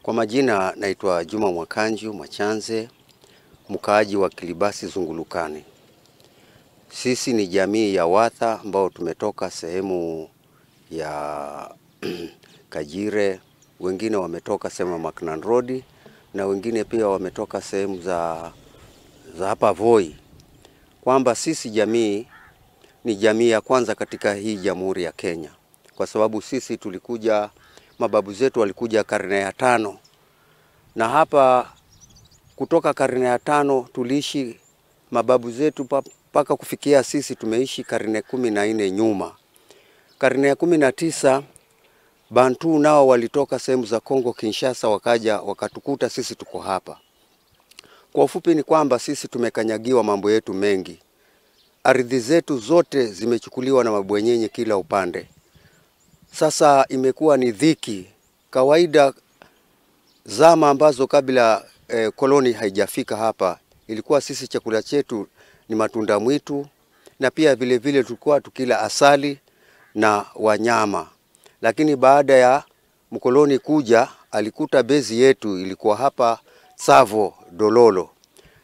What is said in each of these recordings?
Kwa majina naitwa Juma Mwakanju Machanze, mkaaji wa Kilibasi Zungulukani. Sisi ni jamii ya Watha ambao tumetoka sehemu ya Kajire, wengine wametoka sehemu Macnan Road na wengine pia wametoka sehemu za hapa Voi. Kwamba sisi jamii ni jamii ya kwanza katika hii Jamhuri ya Kenya. Kwa sababu sisi tulikuja, mababu zetu walikuja karne ya 5. Na hapa kutoka karne ya 5 tuliishi mababu zetu mpaka kufikia sisi tumeishi karne 14 nyuma. Karne ya 19 Bantu nao walitoka sehemu za Kongo Kinshasa wakaja wakatukuta sisi tuko hapa. Kwa ufupi ni kwamba sisi tumekanyagiwa mambo yetu mengi. Ardhi zetu zote zimechukuliwa na mabwenyenye kila upande. Sasa imekuwa ni dhiki. Kawaida zama ambazo kabla koloni haijafika hapa, ilikuwa sisi chakula chetu ni matunda mwitu na pia vile vile tulikuwa tukila asali na wanyama. Lakini baada ya mkoloni kuja, alikuta bezi yetu ilikuwa hapa Tsavo Dololo.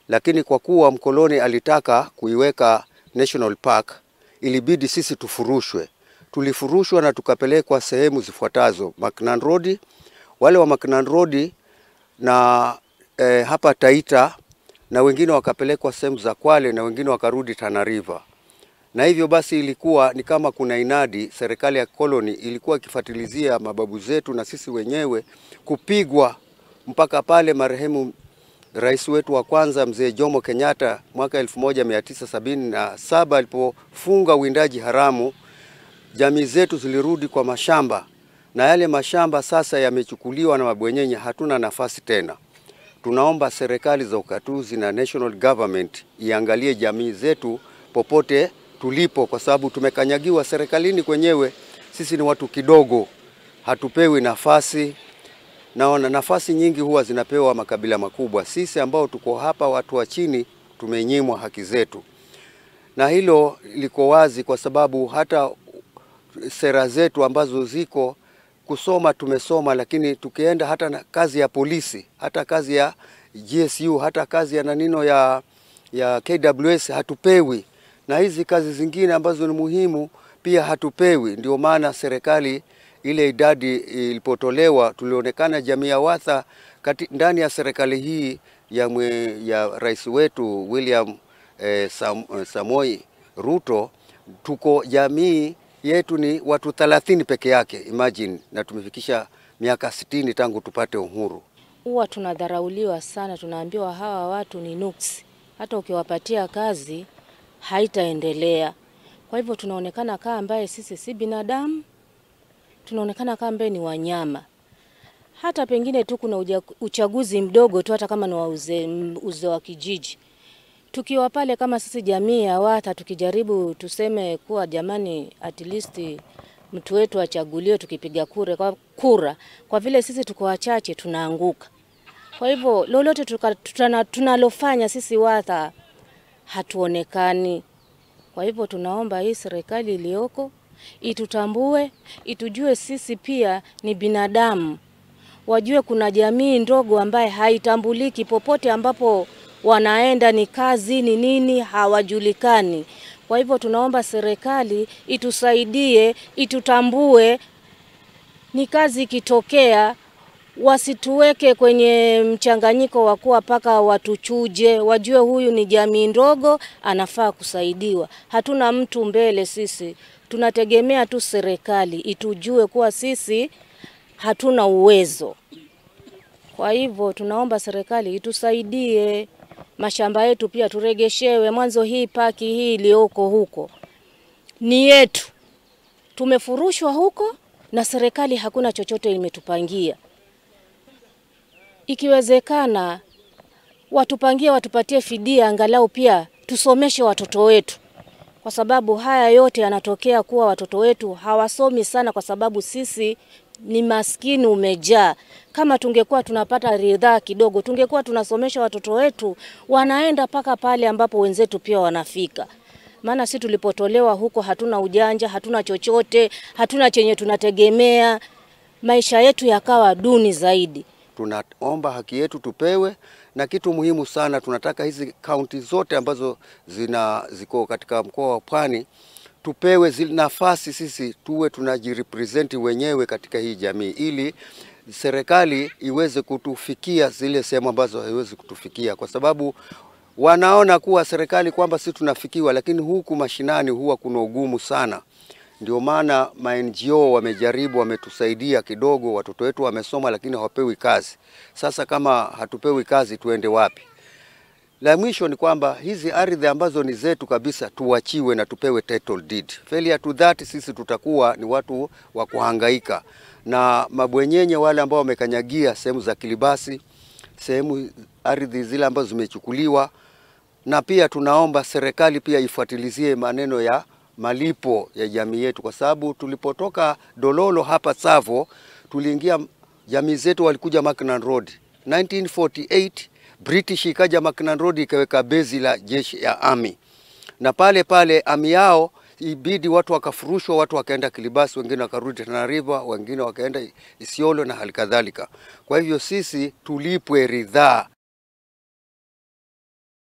Lakini kwa kuwa mkoloni alitaka kuiweka National Park, ilibidi sisi tufurushwe. Tulifurushwa na tukapelekwa sehemu zifuatazo: Macnan Road, wale wa Macnan Road na hapa Taita, na wengine wakapelekwa sehemu za Kwale na wengine wakarudi Tana River. Na hivyo basi ilikuwa ni kama kuna inadi, serikali ya koloni ilikuwa ikifuatilizia mababu zetu na sisi wenyewe kupigwa, mpaka pale marehemu rais wetu wa kwanza mzee Jomo Kenyatta mwaka 1977 alipofunga uwindaji haramu. Jamii zetu zilirudi kwa mashamba, na yale mashamba sasa yamechukuliwa na mabwenyenye, hatuna nafasi tena. Tunaomba serikali za ukatuzi na national government iangalie jamii zetu popote tulipo, kwa sababu tumekanyagiwa serikalini kwenyewe. Sisi ni watu kidogo, hatupewi nafasi, na nafasi nyingi huwa zinapewa makabila makubwa. Sisi ambao tuko hapa watu wa chini tumenyimwa haki zetu. Na hilo liko wazi kwa sababu hata sera zetu ambazo ziko, kusoma tumesoma, lakini tukienda hata na kazi ya polisi, hata kazi ya GSU, hata kazi ya nanino ya KWS hatupewi. Na hizi kazi zingine ambazo ni muhimu pia hatupewi. Ndio maana serikali ile idadi ilipotolewa, tulionekana jamii ya Watha ndani ya serikali hii ya rais wetu William Samoei Ruto. Tuko jamii yetu ni watu 30 peke yake, imagine, na tumefikisha miaka 60 tangu tupate uhuru. Huwa tunadharauliwa sana, tunaambiwa hawa watu ni nuksi, hata ukiwapatia kazi haitaendelea. Kwa hivyo tunaonekana kama ambaye sisi si binadamu, tunaonekana kama ambaye ni wanyama. Hata pengine tu kuna uchaguzi mdogo tu, hata kama ni wa uzee wa kijiji, tukiwa pale kama sisi jamii ya Watha, tukijaribu tuseme kuwa jamani, at least mtu wetu achaguliwe, tukipiga kura, kwa vile sisi tuko wachache tunaanguka. Kwa hivyo lolote tunalofanya sisi Watha hatuonekani. Kwa hivyo tunaomba hii serikali iliyoko itutambue, itujue sisi pia ni binadamu. Wajue kuna jamii ndogo ambaye haitambuliki, popote ambapo wanaenda ni kazi ni nini hawajulikani. Kwa hivyo tunaomba serikali itusaidie, itutambue, ni kazi ikitokea wasituweke kwenye mchanganyiko wa kuwa paka watuchuje. Wajue huyu ni jamii ndogo, anafaa kusaidiwa. Hatuna mtu mbele sisi, tunategemea tu serikali itujue kuwa sisi hatuna uwezo. Kwa hivyo tunaomba serikali itusaidie, mashamba yetu pia turegeshewe. Mwanzo hii paki hii iliyoko huko ni yetu, tumefurushwa huko na serikali hakuna chochote imetupangia. Ikiwezekana watupangie, watupatie fidia, angalau pia tusomeshe watoto wetu, kwa sababu haya yote yanatokea kuwa watoto wetu hawasomi sana, kwa sababu sisi ni maskini umejaa. Kama tungekuwa tunapata ridhaa kidogo, tungekuwa tunasomesha watoto wetu, wanaenda paka pale ambapo wenzetu pia wanafika. Maana sisi tulipotolewa huko hatuna ujanja, hatuna chochote, hatuna chenye tunategemea. Maisha yetu yakawa duni zaidi. tunaomba haki yetu tupewe, na kitu muhimu sana, tunataka hizi kaunti zote ambazo ziko katika mkoa wa Pwani tupewe zile nafasi, sisi tuwe tunajirepresent wenyewe katika hii jamii, ili serikali iweze kutufikia zile sehemu ambazo haiwezi kutufikia, kwa sababu wanaona kuwa serikali kwamba sisi tunafikiwa, lakini huku mashinani huwa kuna ugumu sana. Ndio maana ma-NGO wamejaribu, wametusaidia kidogo, watoto wetu wamesoma lakini hawapewi kazi. Sasa kama hatupewi kazi tuende wapi? La mwisho ni kwamba hizi ardhi ambazo ni zetu kabisa tuachiwe na tupewe title deed. Failure to that, sisi tutakuwa ni watu wa kuhangaika na mabwenyenye wale ambao wamekanyagia sehemu za Kilibasi, sehemu ardhi zile ambazo zimechukuliwa. Na pia tunaomba serikali pia ifuatilizie maneno ya malipo ya jamii yetu, kwa sababu tulipotoka Dololo hapa Tsavo, tuliingia jamii zetu walikuja Mackinnon Road 1948. British ikaja Mackinnon Road ikaweka bezi la jeshi ya army, na pale army yao ibidi watu wakafurushwa, watu wakaenda Kilibasi, wengine wakarudi Tana River, wengine wakaenda Isiolo na halikadhalika. Kwa hivyo sisi tulipwe ridhaa.